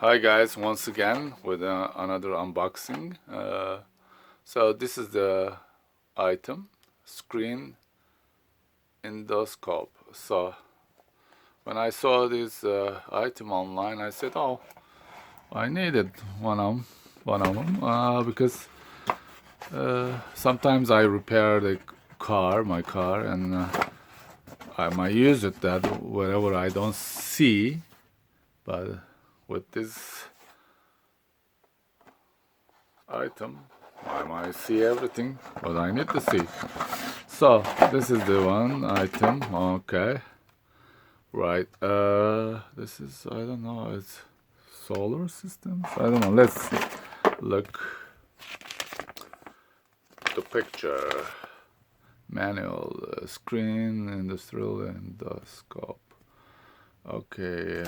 Hi guys, once again with another unboxing. So this is the item, screen endoscope. So when I saw this item online, I said, "Oh, I needed one of them because sometimes I repair my car, and I might use it that wherever I don't see, but with this item I might see everything what I need to see." So this is the one item. Okay, right. This is, I don't know, it's solar systems, I don't know. Let's look the picture. Manual, screen, industrial endoscope. Okay,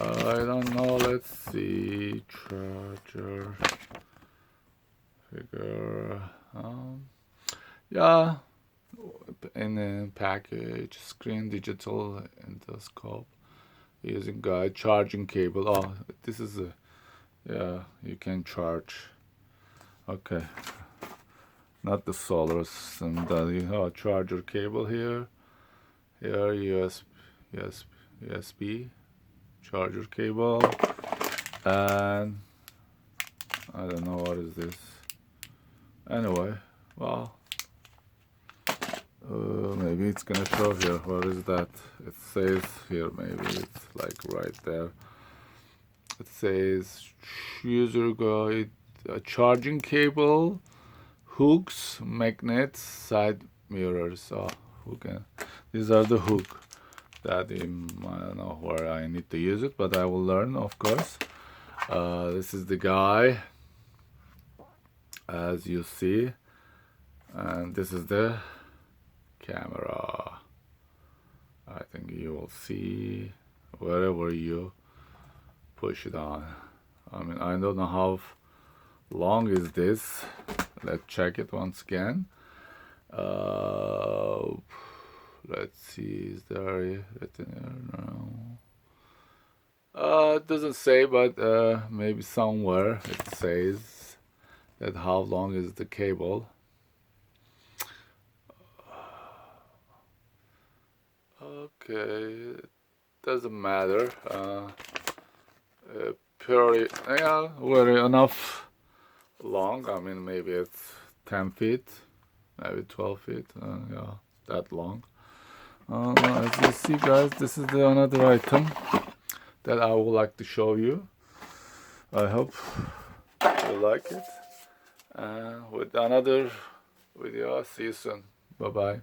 I don't know, let's see. Charger, figure, yeah, in a package, screen, digital endoscope, using guide, charging cable. Oh, this is a, yeah, you can charge. Okay, not the solar system. Charger cable here, USB charger cable, and I don't know what is this. Anyway, well, maybe it's gonna show here. What is that? It says here, maybe it's like right there. It says user guide, charging cable, hooks, magnets, side mirrors. Oh, who can? These are the hook that I don't know where I need to use it, but I will learn, of course. This is the guy, as you see, and this is the camera. I think you will see wherever you push it on. I mean, I don't know how long is this. Let's check it once again. Let's see, is there written here? No. It doesn't say, but maybe somewhere it says that how long is the cable. Okay, it doesn't matter. Purely, yeah, very enough long. I mean, maybe it's 10 feet, maybe 12 feet. Yeah, that long. As you see, guys, this is another item that I would like to show you. I hope you like it. With another video, see you soon. Bye bye.